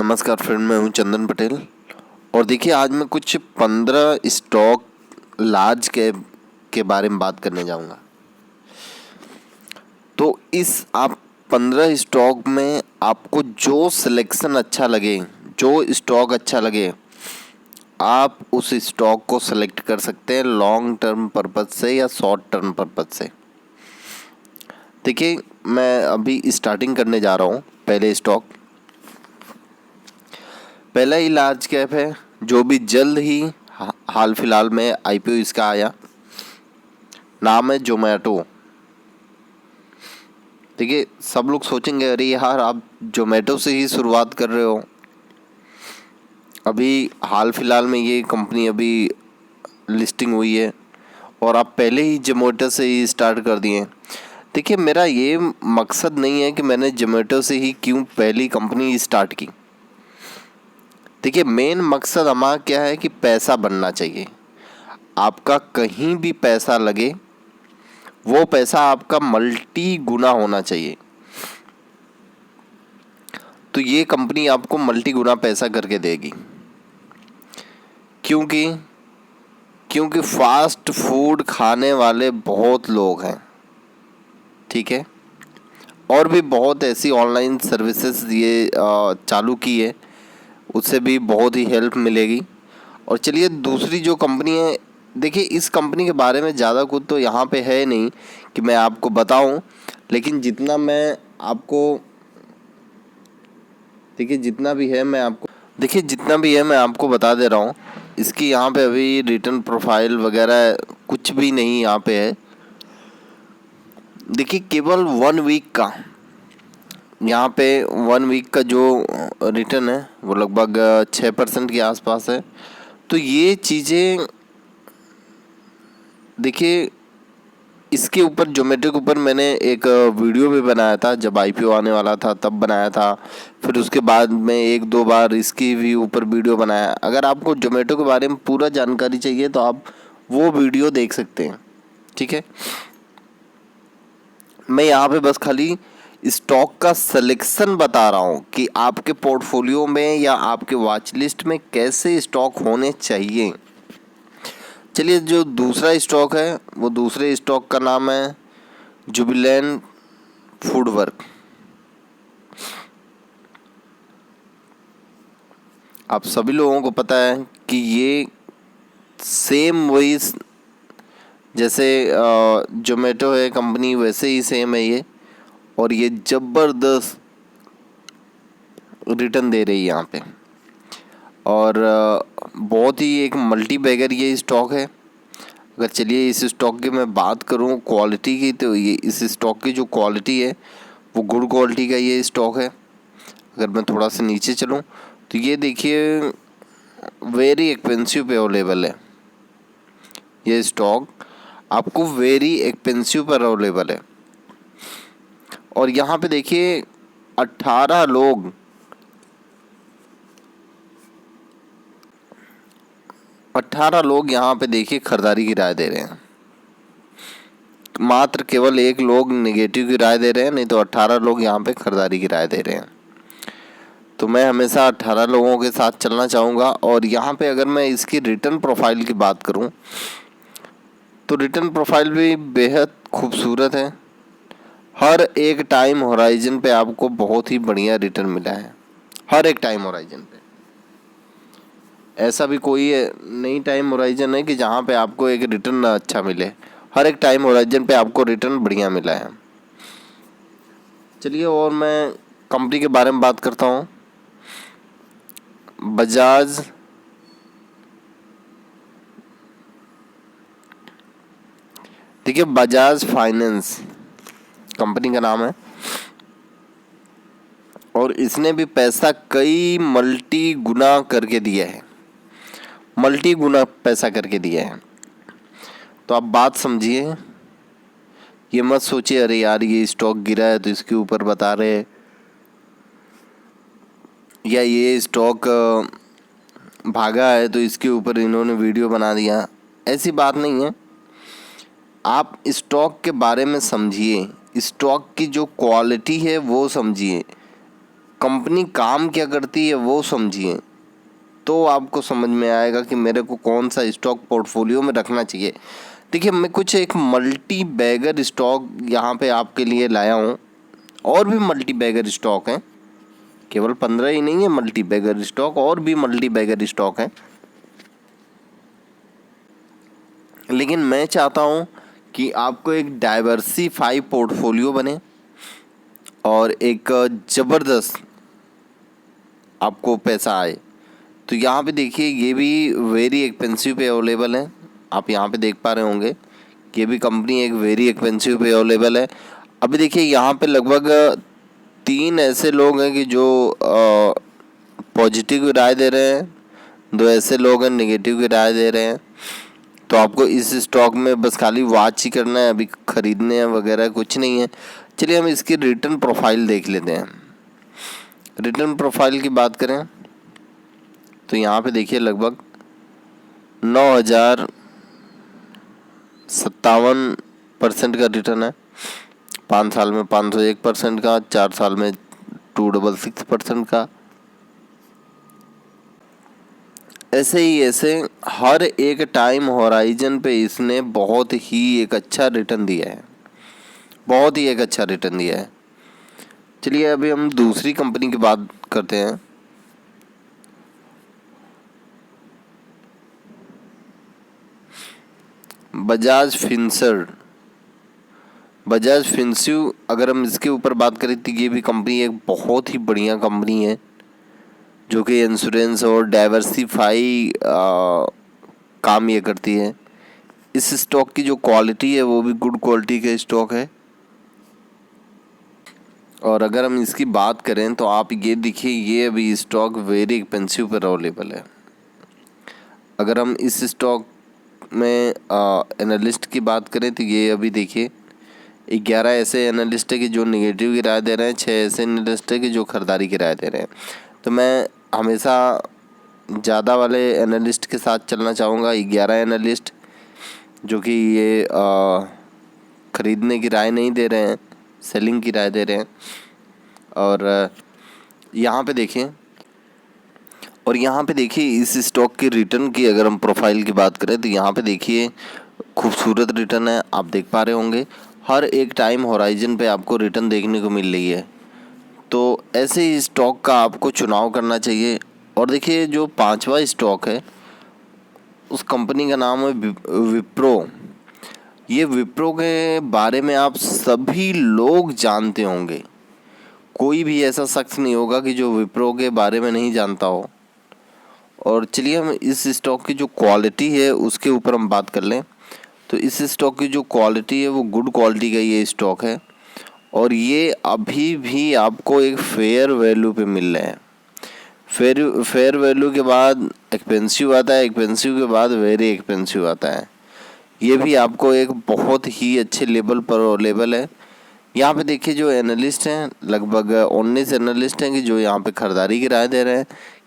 नमस्कार फ्रेंड, मैं हूं चंदन पटेल। और देखिए, आज मैं कुछ 15 स्टॉक लार्ज कैप के बारे में बात करने जाऊंगा। तो इस आप 15 स्टॉक में आपको जो सिलेक्शन अच्छा लगे, जो स्टॉक अच्छा लगे, आप उस स्टॉक को सेलेक्ट कर सकते हैं लॉन्ग टर्म पर्पज से या शॉर्ट टर्म पर्पज से। देखिए, मैं अभी स्टार्टिंग करने जा रहा हूं। पहला ही लार्ज कैप है, जो भी जल्द ही हाल फिलहाल में आईपीओ इसका आया। नाम है जोमेटो। देखिए, सब लोग सोचेंगे अरे यार, आप जोमेटो से ही शुरुआत कर रहे हो। अभी हाल फिलहाल में ये कंपनी अभी लिस्टिंग हुई है और आप पहले ही जोमेटो से ही स्टार्ट कर दिए। देखिए, मेरा ये मकसद नहीं है कि मैंने जोमेटो से ही क्यों पहली कंपनी स्टार्ट की। देखिए, मेन मकसद हमारा क्या है कि पैसा बनना चाहिए। आपका कहीं भी पैसा लगे, वो पैसा आपका मल्टी गुना होना चाहिए। तो ये कंपनी आपको मल्टी गुना पैसा करके देगी। क्योंकि फास्ट फूड खाने वाले बहुत लोग हैं, ठीक है। और भी बहुत ऐसी ऑनलाइन सर्विसेज ये चालू की है, उससे भी बहुत ही हेल्प मिलेगी। और चलिए, दूसरी जो कंपनी है, देखिए इस कंपनी के बारे में ज़्यादा कुछ तो यहाँ पे है नहीं कि मैं आपको बताऊं, लेकिन जितना भी है मैं आपको बता दे रहा हूँ। इसकी यहाँ पे अभी रिटर्न प्रोफाइल वगैरह कुछ भी नहीं यहाँ पे है। देखिए, केवल 1 वीक का यहाँ पे 1 वीक का जो रिटर्न है वो लगभग 6% के आसपास है। तो ये चीज़ें देखिए, इसके ऊपर जोमेटो के ऊपर मैंने एक वीडियो भी बनाया था, जब आईपीओ आने वाला था तब बनाया था। फिर उसके बाद में 1-2 बार इसकी भी ऊपर वीडियो बनाया। अगर आपको जोमेटो के बारे में पूरा जानकारी चाहिए तो आप वो वीडियो देख सकते हैं, ठीक है। मैं यहाँ पे बस खाली स्टॉक का सिलेक्शन बता रहा हूँ कि आपके पोर्टफोलियो में या आपके वॉच लिस्ट में कैसे स्टॉक होने चाहिए। चलिए, जो दूसरा स्टॉक है वो दूसरे स्टॉक का नाम है जुबिलेंट फूडवर्क। आप सभी लोगों को पता है कि ये सेम वही जैसे जोमेटो है कंपनी, वैसे ही सेम है ये। और ये ज़बरदस्त रिटर्न दे रही है यहाँ पे। और बहुत ही एक मल्टी बैगर ये स्टॉक है। अगर चलिए इस स्टॉक की मैं बात करूँ क्वालिटी की, तो ये इस स्टॉक की जो क्वालिटी है वो गुड क्वालिटी का ये स्टॉक है। अगर मैं थोड़ा सा नीचे चलूँ तो ये देखिए, वेरी एक्सपेंसिव पे अवेलेबल है ये स्टॉक, आपको वेरी एक्सपेंसिव पर अवेलेबल है। और यहाँ पे देखिए 18 लोग यहाँ पे देखिए खरीदारी की राय दे रहे हैं। मात्र केवल 1 लोग नेगेटिव की राय दे रहे हैं, नहीं तो 18 लोग यहाँ पे खरीदारी की राय दे रहे हैं। तो मैं हमेशा 18 लोगों के साथ चलना चाहूँगा। और यहाँ पे अगर मैं इसकी रिटर्न प्रोफाइल की बात करूँ तो रिटर्न प्रोफाइल भी बेहद खूबसूरत है। हर एक टाइम होराइजन पे आपको बहुत ही बढ़िया रिटर्न मिला है। हर एक टाइम होराइजन पे ऐसा भी कोई नई टाइम होराइजन है कि जहाँ पे आपको एक रिटर्न ना अच्छा मिले। हर एक टाइम होराइजन पे आपको रिटर्न बढ़िया मिला है। चलिए, और मैं कंपनी के बारे में बात करता हूँ। बजाज देखिए, बजाज फाइनेंस कंपनी का नाम है। और इसने भी पैसा कई मल्टी गुना करके दिया है, मल्टी गुना पैसा करके दिया है। तो आप बात समझिए, ये मत सोचिए अरे यार ये स्टॉक गिरा है तो इसके ऊपर बता रहे हैं, या ये स्टॉक भागा है तो इसके ऊपर इन्होंने वीडियो बना दिया। ऐसी बात नहीं है। आप स्टॉक के बारे में समझिए, स्टॉक की जो क्वालिटी है वो समझिए। कंपनी काम क्या करती है वो समझिए, तो आपको समझ में आएगा कि मेरे को कौन सा स्टॉक पोर्टफोलियो में रखना चाहिए। देखिए, मैं कुछ एक मल्टी बैगर स्टॉक यहाँ पे आपके लिए लाया हूँ। और भी मल्टी बैगर स्टॉक हैं, केवल 15 ही नहीं है मल्टी बैगर स्टॉक, और भी मल्टी बैगर स्टॉक हैं। लेकिन मैं चाहता हूँ कि आपको एक डाइवर्सिफाई पोर्टफोलियो बने और एक ज़बरदस्त आपको पैसा आए। तो यहाँ पे देखिए, ये भी वेरी एक्सपेंसिव पे अवेलेबल है। आप यहाँ पे देख पा रहे होंगे कि ये भी कंपनी एक वेरी एक्सपेंसिव पे अवेलेबल है। अभी देखिए, यहाँ पे लगभग 3 ऐसे लोग हैं कि जो पॉजिटिव राय दे रहे हैं, 2 ऐसे लोग हैं नेगेटिव की राय दे रहे हैं। तो आपको इस स्टॉक में बस खाली वॉच ही करना है, अभी खरीदने हैं वगैरह कुछ नहीं है। चलिए हम इसकी रिटर्न प्रोफाइल देख लेते हैं। रिटर्न प्रोफाइल की बात करें तो यहाँ पे देखिए लगभग 9,057% का रिटर्न है। 5 साल में 501% का, 4 साल में 266% का। ऐसे हर एक टाइम होराइजन पे इसने बहुत ही एक अच्छा रिटर्न दिया है, बहुत ही एक अच्छा रिटर्न दिया है। चलिए अभी हम दूसरी कंपनी की बात करते हैं। बजाज फिंसर्व, अगर हम इसके ऊपर बात करें तो ये भी कंपनी एक बहुत ही बढ़िया कंपनी है जो कि इंश्योरेंस और डाइवर्सिफाई काम ये करती है। इस स्टॉक की जो क्वालिटी है वो भी गुड क्वालिटी का स्टॉक है। और अगर हम इसकी बात करें तो आप ये देखिए, ये अभी स्टॉक वेरी एक्सपेंसिव पर अवेलेबल है। अगर हम इस स्टॉक में एनालिस्ट की बात करें तो ये अभी देखिए 11 ऐसे एनालिस्ट है कि जो नेगेटिव की राय दे रहे हैं, 6 ऐसे एनालिस्ट है कि जो खरीदारी की राय दे रहे हैं। तो मैं हमेशा ज़्यादा वाले एनालिस्ट के साथ चलना चाहूँगा। 11 एनालिस्ट जो कि ये ख़रीदने की राय नहीं दे रहे हैं, सेलिंग की राय दे रहे हैं। और यहाँ पे देखिए इस स्टॉक की रिटर्न की अगर हम प्रोफाइल की बात करें तो यहाँ पे देखिए खूबसूरत रिटर्न है। आप देख पा रहे होंगे हर एक टाइम होराइजन पे आपको रिटर्न देखने को मिल रही है। तो ऐसे ही स्टॉक का आपको चुनाव करना चाहिए। और देखिए जो 5वां स्टॉक है उस कंपनी का नाम है विप्रो। ये विप्रो के बारे में आप सभी लोग जानते होंगे, कोई भी ऐसा शख्स नहीं होगा कि जो विप्रो के बारे में नहीं जानता हो। और चलिए हम इस स्टॉक की जो क्वालिटी है उसके ऊपर हम बात कर लें तो इस स्टॉक की जो क्वालिटी है वो गुड क्वालिटी का ये स्टॉक है। और ये अभी भी आपको एक फेयर वैल्यू पे मिल रहे हैं। फेयर वैल्यू के बाद एक्सपेंसिव आता है, एक्सपेंसिव के बाद वेरी एक्सपेंसिव आता है। ये भी आपको एक बहुत ही अच्छे लेवल पर अवेलेबल है। यहाँ पे देखिए जो एनालिस्ट हैं लगभग 19 एनालिस्ट हैं कि जो यहाँ पे खरीदारी की राय दे रहे हैं।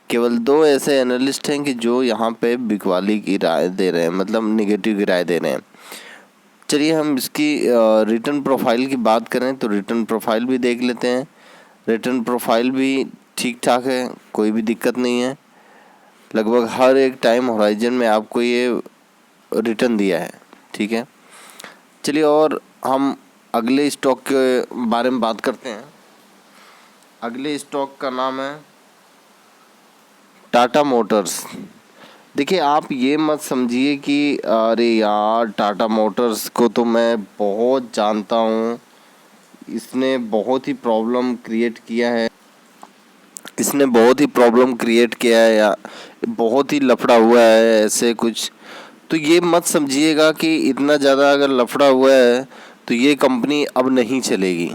केवल 2 ऐसे एनालिस्ट हैं कि जो यहाँ पे बिकवाली की राय दे रहे हैं, मतलब निगेटिव की राय दे रहे हैं। चलिए हम इसकी रिटर्न प्रोफाइल की बात करें तो रिटर्न प्रोफाइल भी देख लेते हैं। रिटर्न प्रोफाइल भी ठीक ठाक है, कोई भी दिक्कत नहीं है। लगभग हर एक टाइम होराइजन में आपको ये रिटर्न दिया है, ठीक है। चलिए और हम अगले स्टॉक के बारे में बात करते हैं। अगले स्टॉक का नाम है टाटा मोटर्स। देखिए आप ये मत समझिए कि अरे यार टाटा मोटर्स को तो मैं बहुत जानता हूँ, इसने बहुत ही प्रॉब्लम क्रिएट किया है, या बहुत ही लफड़ा हुआ है ऐसे कुछ। तो ये मत समझिएगा कि इतना ज़्यादा अगर लफड़ा हुआ है तो ये कंपनी अब नहीं चलेगी।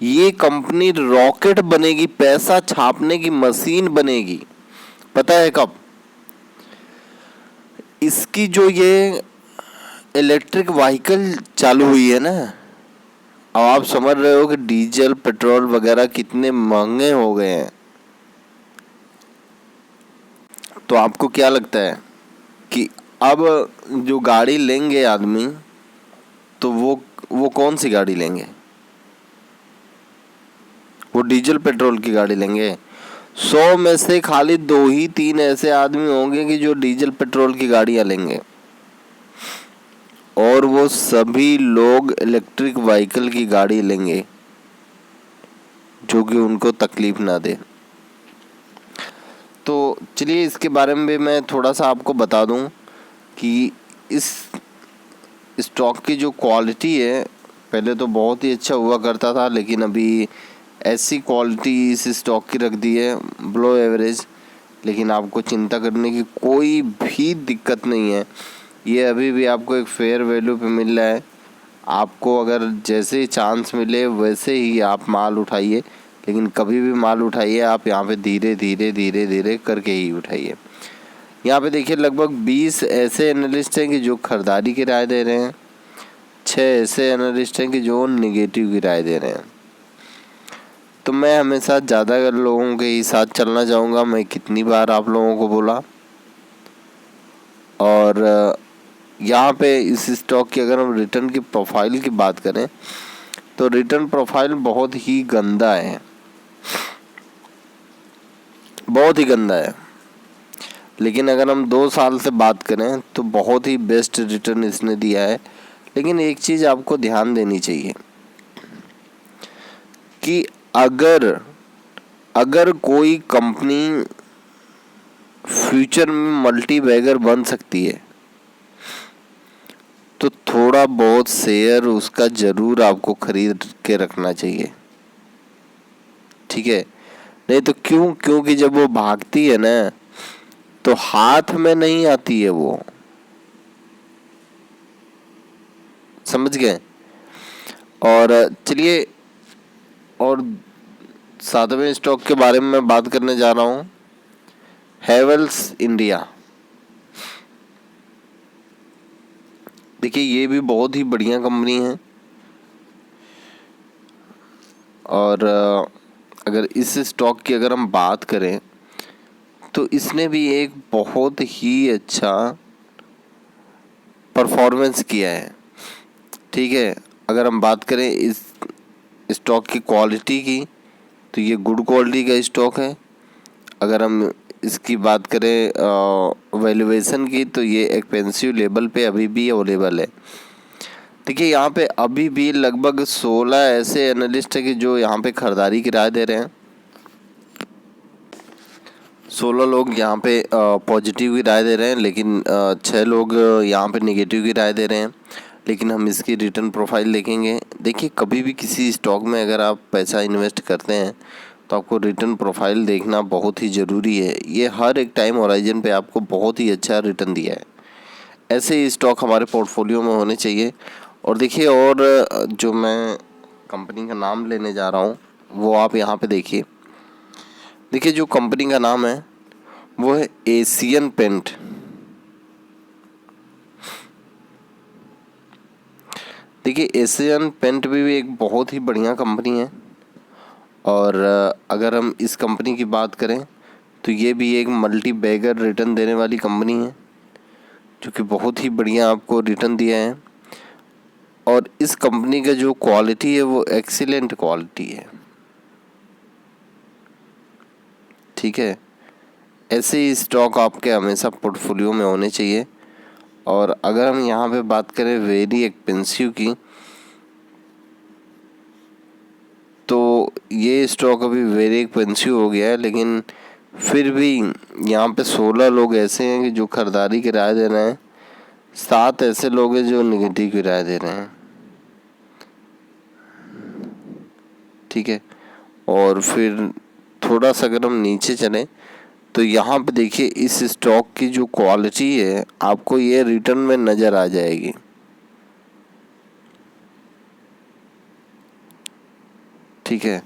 ये कंपनी रॉकेट बनेगी, पैसा छापने की मशीन बनेगी। पता है कब? इसकी जो ये इलेक्ट्रिक व्हीकल चालू हुई है ना, अब आप समझ रहे हो कि डीजल पेट्रोल वगैरह कितने महंगे हो गए हैं। तो आपको क्या लगता है कि अब जो गाड़ी लेंगे आदमी तो वो कौन सी गाड़ी लेंगे? वो डीजल पेट्रोल की गाड़ी लेंगे। 100 में से खाली 2 ही 3 ऐसे आदमी होंगे कि जो डीजल पेट्रोल की गाड़ियां लेंगे, और वो सभी लोग इलेक्ट्रिक व्हीकल की गाड़ी लेंगे जो कि उनको तकलीफ ना दे। तो चलिए इसके बारे में भी मैं थोड़ा सा आपको बता दूं कि इस स्टॉक की जो क्वालिटी है, पहले तो बहुत ही अच्छा हुआ करता था, लेकिन अभी ऐसी क्वालिटी इस स्टॉक की रख दी है बिलो एवरेज। लेकिन आपको चिंता करने की कोई भी दिक्कत नहीं है, ये अभी भी आपको एक फेयर वैल्यू पे मिल रहा है। आपको अगर जैसे ही चांस मिले वैसे ही आप माल उठाइए, लेकिन कभी भी माल उठाइए आप यहाँ पे धीरे धीरे धीरे धीरे करके ही उठाइए। यहाँ पे देखिए लगभग 20 ऐसे एनालिस्ट हैं कि जो खरीदारी की राय दे रहे हैं, 6 ऐसे एनालिस्ट हैं कि जो निगेटिव की राय दे रहे हैं। तो मैं हमेशा ज़्यादा लोगों के ही साथ चलना चाहूँगा। मैं कितनी बार आप लोगों को बोला। और यहाँ पे इस स्टॉक की अगर हम रिटर्न की प्रोफाइल की बात करें तो रिटर्न प्रोफाइल बहुत ही गंदा है, बहुत ही गंदा है। लेकिन अगर हम 2 साल से बात करें तो बहुत ही बेस्ट रिटर्न इसने दिया है। लेकिन एक चीज़ आपको ध्यान देनी चाहिए कि अगर कोई कंपनी फ्यूचर में मल्टी बैगर बन सकती है तो थोड़ा बहुत शेयर उसका ज़रूर आपको खरीद के रखना चाहिए, ठीक है। नहीं तो क्योंकि जब वो भागती है ना तो हाथ में नहीं आती है वो, समझ गए। और चलिए और 7वें स्टॉक के बारे में मैं बात करने जा रहा हूँ, हैवेल्स इंडिया। देखिए ये भी बहुत ही बढ़िया कंपनी है, और अगर इस स्टॉक की अगर हम बात करें तो इसने भी एक बहुत ही अच्छा परफॉर्मेंस किया है, ठीक है। अगर हम बात करें इस स्टॉक की क्वालिटी की तो ये गुड क्वालिटी का स्टॉक है। अगर हम इसकी बात करें वैल्यूएशन की तो ये एक्सपेंसिव लेवल पे अभी भी अवेलेबल है। देखिए यहाँ पे अभी भी लगभग 16 ऐसे एनालिस्ट हैं कि जो यहाँ पे खरीदारी की राय दे रहे हैं। 16 लोग यहाँ पे पॉजिटिव की राय दे रहे हैं, लेकिन 6 लोग यहाँ पे नेगेटिव की राय दे रहे हैं। लेकिन हम इसकी रिटर्न प्रोफाइल देखेंगे। देखिए कभी भी किसी स्टॉक में अगर आप पैसा इन्वेस्ट करते हैं तो आपको रिटर्न प्रोफाइल देखना बहुत ही ज़रूरी है। ये हर एक टाइम होराइजन पे आपको बहुत ही अच्छा रिटर्न दिया है। ऐसे ही स्टॉक हमारे पोर्टफोलियो में होने चाहिए। और देखिए और जो मैं कंपनी का नाम लेने जा रहा हूँ वो आप यहाँ पे देखिए। देखिए जो कंपनी का नाम है वो है एशियन पेंट। देखिए एशियन पेंट भी एक बहुत ही बढ़िया कंपनी है, और अगर हम इस कंपनी की बात करें तो ये भी एक मल्टी बैगर रिटर्न देने वाली कंपनी है जो कि बहुत ही बढ़िया आपको रिटर्न दिया है। और इस कंपनी का जो क्वालिटी है वो एक्सीलेंट क्वालिटी है, ठीक है। ऐसे ही स्टॉक आपके हमेशा पोर्टफोलियो में होने चाहिए। और अगर हम यहाँ पे बात करें वेरी एक्सपेंसिव की तो ये स्टॉक अभी वेरी एक्सपेंसिव हो गया है, लेकिन फिर भी यहाँ पे 16 लोग ऐसे हैं कि जो खरीदारी की राय दे रहे हैं, 7 ऐसे लोग हैं जो निगेटिव की राय दे रहे हैं, ठीक है। और फिर थोड़ा सा अगर हम नीचे चलें तो यहाँ पे देखिए इस स्टॉक की जो क्वालिटी है आपको ये रिटर्न में नज़र आ जाएगी, ठीक है।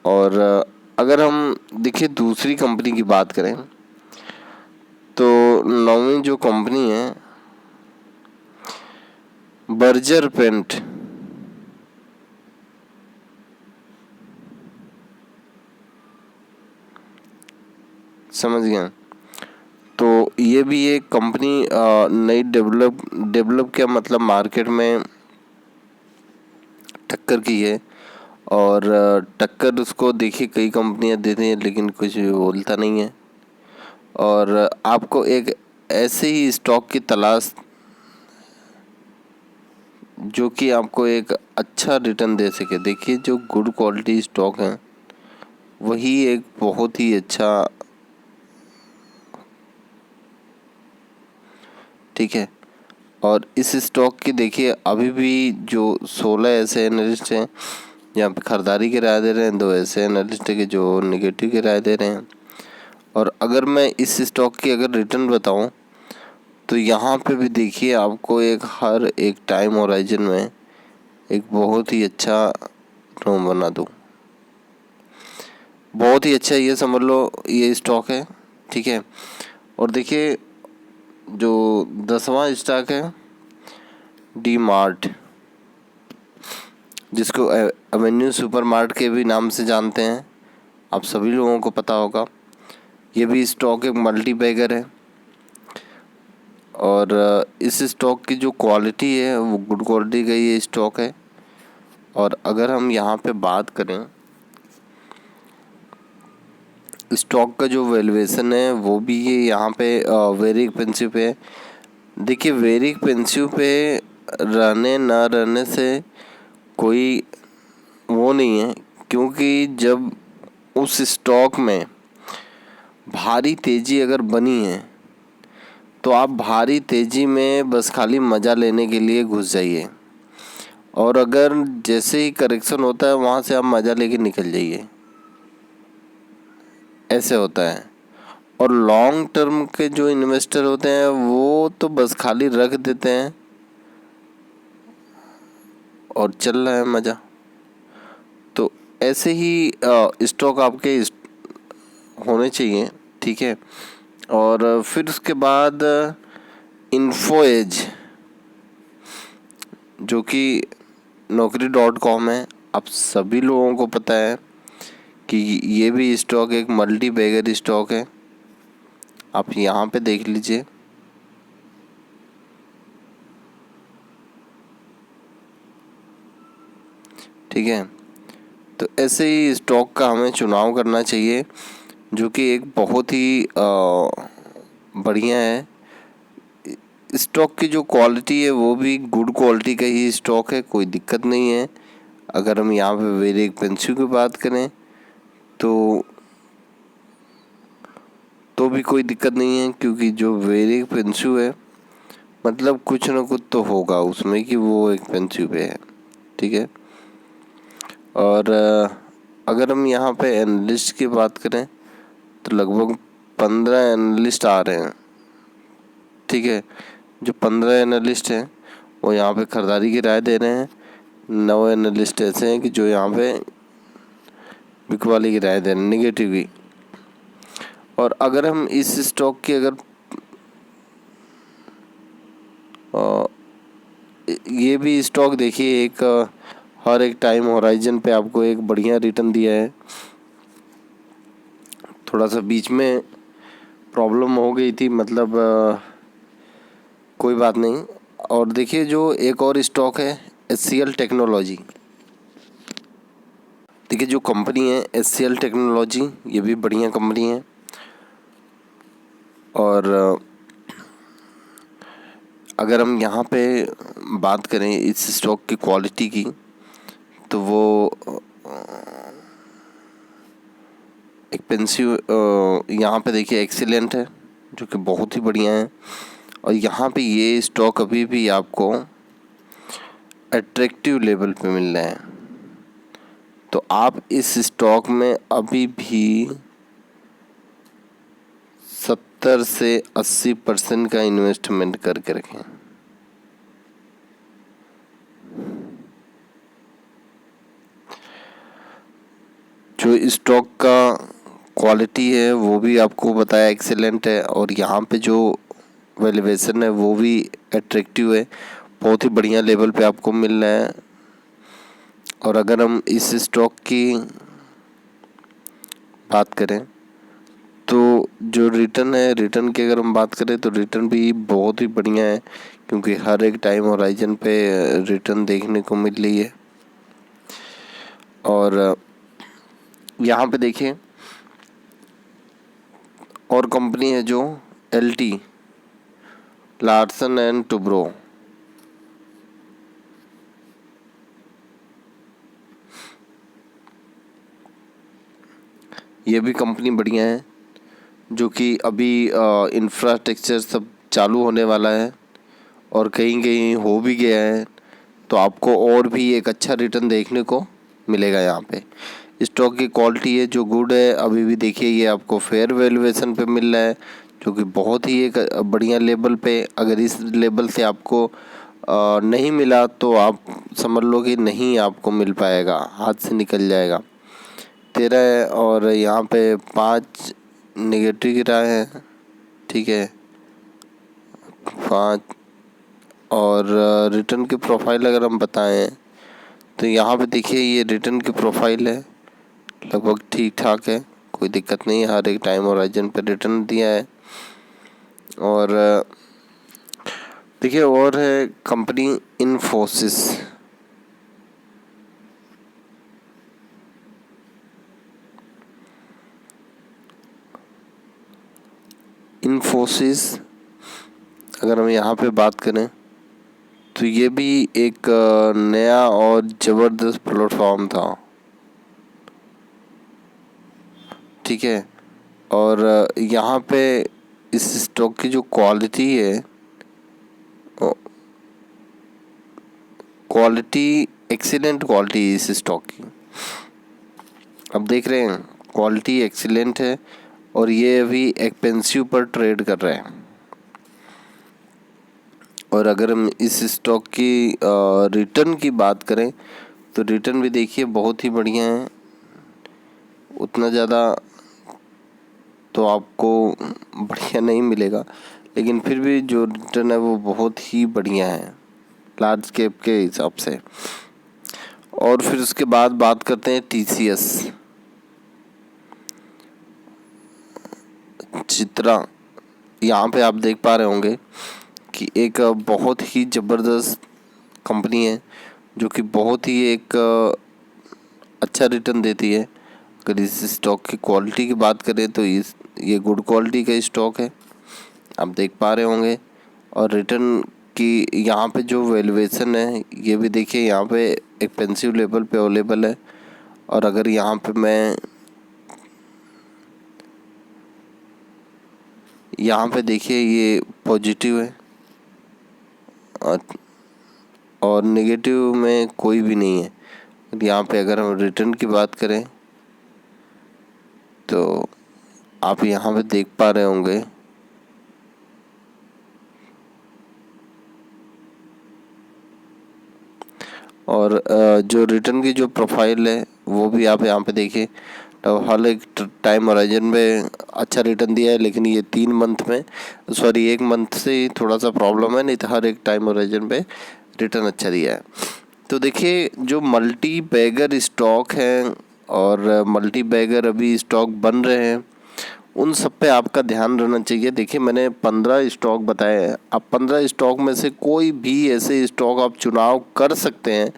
और अगर हम देखिए दूसरी कंपनी की बात करें तो 9वीं जो कंपनी है बर्जर पेंट। समझ गए। तो ये भी एक कंपनी नई डेवलप क्या मतलब मार्केट में टक्कर की है, और टक्कर उसको देखिए कई कंपनियां देती हैं लेकिन कुछ बोलता नहीं है। और आपको एक ऐसे ही स्टॉक की तलाश जो कि आपको एक अच्छा रिटर्न दे सके। देखिए जो गुड क्वालिटी स्टॉक हैं वही एक बहुत ही अच्छा, ठीक है। और इस स्टॉक की देखिए अभी भी जो 16 ऐसे एनालिस्ट हैं यहाँ पे खरीदारी की राय दे रहे हैं, 2 ऐसे एनालिस्ट हैं कि जो निगेटिव की राय दे रहे हैं। और अगर मैं इस स्टॉक की अगर रिटर्न बताऊं तो यहाँ पे भी देखिए आपको एक हर एक टाइम होराइजन में एक बहुत ही अच्छा रिटर्न बना दूँ। बहुत ही अच्छा ये समझ लो ये स्टॉक है, ठीक है। और देखिए जो 10वां स्टॉक है डी मार्ट, जिसको एवेन्यू सुपरमार्ट के भी नाम से जानते हैं, आप सभी लोगों को पता होगा। ये भी स्टॉक एक मल्टी बैगर है और इस स्टॉक की जो क्वालिटी है वो गुड क्वालिटी का ये स्टॉक है। और अगर हम यहाँ पे बात करें स्टॉक का जो वैल्यूएशन है वो भी ये यहाँ पे वेरी एक्सपेंसिव पे है। देखिए वेरी एक्सपेंसिव पे रहने ना रहने से कोई वो नहीं है, क्योंकि जब उस स्टॉक में भारी तेज़ी अगर बनी है तो आप भारी तेज़ी में बस खाली मज़ा लेने के लिए घुस जाइए, और अगर जैसे ही करेक्शन होता है वहाँ से आप मज़ा लेके निकल जाइए, ऐसे होता है। और लॉन्ग टर्म के जो इन्वेस्टर होते हैं वो तो बस खाली रख देते हैं और चल रहा है मज़ा। तो ऐसे ही स्टॉक आपके होने चाहिए, ठीक है। और फिर उसके बाद इन्फो एज, जो कि naukri.com है, आप सभी लोगों को पता है कि ये भी स्टॉक एक मल्टी बैगर स्टॉक है। आप यहाँ पे देख लीजिए, ठीक है। तो ऐसे ही स्टॉक का हमें चुनाव करना चाहिए जो कि एक बहुत ही बढ़िया है। स्टॉक की जो क्वालिटी है वो भी गुड क्वालिटी का ही स्टॉक है, कोई दिक्कत नहीं है। अगर हम यहाँ पे वेरी एक्सपेंसिव की बात करें तो भी कोई दिक्कत नहीं है, क्योंकि जो वेरी एक्सपेंसिव है मतलब कुछ ना कुछ तो होगा उसमें कि वो एक्सपेंसिव है, ठीक है। और अगर हम यहाँ पे एनालिस्ट की बात करें तो लगभग 15 एनालिस्ट आ रहे हैं, ठीक है। जो 15 एनालिस्ट हैं वो यहाँ पे खरीदारी की राय दे रहे हैं। 9 एनालिस्ट ऐसे हैं कि जो यहाँ पे बिकवाली की राय दे रहे हैं, निगेटिव की। और अगर हम इस स्टॉक की अगर ये भी स्टॉक देखिए एक हर एक टाइम होराइजन पे आपको एक बढ़िया रिटर्न दिया है। थोड़ा सा बीच में प्रॉब्लम हो गई थी, मतलब कोई बात नहीं। और देखिए जो एक और स्टॉक है HCL टेक्नोलॉजी, देखिए जो कंपनी है HCL टेक्नोलॉजी ये भी बढ़िया कंपनी है। और अगर हम यहाँ पे बात करें इस स्टॉक की क्वालिटी की तो वो एक्सपेंसिव यहाँ पे देखिए एक्सीलेंट है, जो कि बहुत ही बढ़िया है। और यहाँ पे ये स्टॉक अभी भी आपको अट्रैक्टिव लेवल पे मिल रहा है। तो आप इस स्टॉक में अभी भी 70 से 80% का इन्वेस्टमेंट करके रखें। जो स्टॉक का क्वालिटी है वो भी आपको बताया एक्सीलेंट है, और यहाँ पे जो वैल्यूएशन है वो भी अट्रैक्टिव है, बहुत ही बढ़िया लेवल पे आपको मिल रहा है। और अगर हम इस स्टॉक की बात करें तो जो रिटर्न है, रिटर्न की अगर हम बात करें तो रिटर्न भी बहुत ही बढ़िया है, क्योंकि हर एक टाइम होराइजन पे रिटर्न देखने को मिल रही है। और यहाँ पे देखिए और कंपनी है जो LT लार्सन एंड टुब्रो, ये भी कंपनी बढ़िया है, जो कि अभी इंफ्रास्ट्रक्चर सब चालू होने वाला है और कहीं कहीं हो भी गया है, तो आपको और भी एक अच्छा रिटर्न देखने को मिलेगा। यहाँ पे स्टॉक की क्वालिटी है जो गुड है। अभी भी देखिए ये आपको फेयर वैल्यूएशन पे मिल रहा है, जो कि बहुत ही एक बढ़िया लेवल पे। अगर इस लेवल से आपको नहीं मिला तो आप समझ लो कि नहीं आपको मिल पाएगा, हाथ से निकल जाएगा। 13 और यहाँ पे 5 नेगेटिव गिरा है, ठीक है 5। और रिटर्न की प्रोफाइल अगर हम बताएं तो यहाँ पे देखिए ये रिटर्न की प्रोफाइल है, लगभग ठीक ठाक है, कोई दिक्कत नहीं है। हर एक टाइम होराइजन पे रिटर्न दिया है। और देखिए और है कंपनी इन्फोसिस। इन्फोसिस अगर हम यहाँ पे बात करें तो ये भी एक नया और ज़बरदस्त प्लेटफॉर्म था, ठीक है। और यहाँ पे इस स्टॉक की जो क्वालिटी है, क्वालिटी एक्सीलेंट क्वालिटी इस स्टॉक की। अब देख रहे हैं क्वालिटी एक्सीलेंट है और ये अभी एक्सपेंसिव पर ट्रेड कर रहे हैं। और अगर हम इस स्टॉक की रिटर्न की बात करें तो रिटर्न भी देखिए बहुत ही बढ़िया है। उतना ज़्यादा तो आपको बढ़िया नहीं मिलेगा, लेकिन फिर भी जो रिटर्न है वो बहुत ही बढ़िया है लार्ज कैप के हिसाब से। और फिर उसके बाद बात करते हैं TCS चित्रा। यहाँ पे आप देख पा रहे होंगे कि एक बहुत ही ज़बरदस्त कंपनी है, जो कि बहुत ही एक अच्छा रिटर्न देती है। अगर इस स्टॉक की क्वालिटी की बात करें तो ये गुड क्वालिटी का स्टॉक है, आप देख पा रहे होंगे। और रिटर्न की यहाँ पे जो वैल्यूएशन है ये भी देखिए यहाँ पे एक्सपेंसिव लेवल पे अवेलेबल है। और अगर यहाँ पे मैं यहाँ पे देखिए ये पॉजिटिव है और नेगेटिव में कोई भी नहीं है। यहाँ पे अगर हम रिटर्न की बात करें तो आप यहाँ पे देख पा रहे होंगे और जो रिटर्न की जो प्रोफाइल है वो भी आप यहाँ पे देखिए। तो हर एक टाइम होराइजन में अच्छा रिटर्न दिया है, लेकिन ये 3 मंथ में सॉरी 1 मंथ से थोड़ा सा प्रॉब्लम है, नहीं तो हर एक टाइम होराइजन पे रिटर्न अच्छा दिया है। तो देखिए जो मल्टी बैगर स्टॉक हैं और मल्टी बैगर अभी स्टॉक बन रहे हैं, उन सब पे आपका ध्यान रहना चाहिए। देखिए मैंने 15 स्टॉक बताए हैं, आप 15 स्टॉक में से कोई भी ऐसे स्टॉक आप चुनाव कर सकते हैं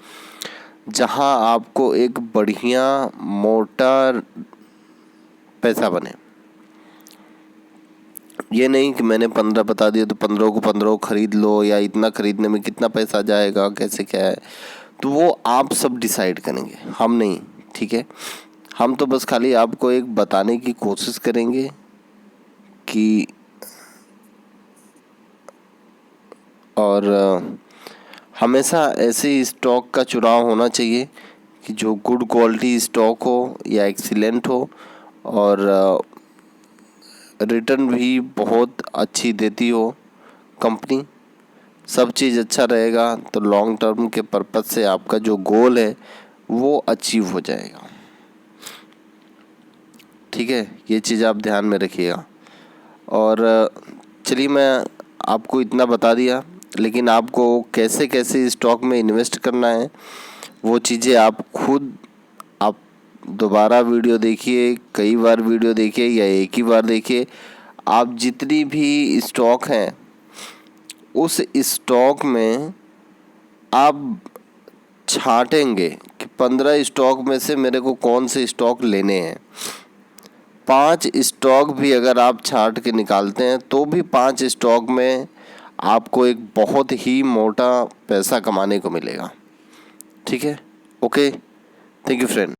जहां आपको एक बढ़िया मोटा पैसा बने। ये नहीं कि मैंने 15 बता दिया तो 15 को 15 खरीद लो, या इतना खरीदने में कितना पैसा जाएगा कैसे क्या है, तो वो आप सब डिसाइड करेंगे, हम नहीं, ठीक है। हम तो बस खाली आपको एक बताने की कोशिश करेंगे कि और हमेशा ऐसे स्टॉक का चुनाव होना चाहिए कि जो गुड क्वालिटी स्टॉक हो या एक्सीलेंट हो और रिटर्न भी बहुत अच्छी देती हो कंपनी। सब चीज़ अच्छा रहेगा तो लॉन्ग टर्म के पर्पज़ से आपका जो गोल है वो अचीव हो जाएगा, ठीक है। ये चीज़ आप ध्यान में रखिएगा। और चलिए मैं आपको इतना बता दिया, लेकिन आपको कैसे कैसे स्टॉक में इन्वेस्ट करना है वो चीज़ें आप खुद आप दोबारा वीडियो देखिए, कई बार वीडियो देखिए या एक ही बार देखिए। आप जितनी भी स्टॉक हैं उस स्टॉक में आप छांटेंगे कि 15 स्टॉक में से मेरे को कौन से स्टॉक लेने हैं। 5 स्टॉक भी अगर आप छांट के निकालते हैं तो भी 5 स्टॉक में आपको एक बहुत ही मोटा पैसा कमाने को मिलेगा। ठीक है, ओके, थैंक यू फ्रेंड।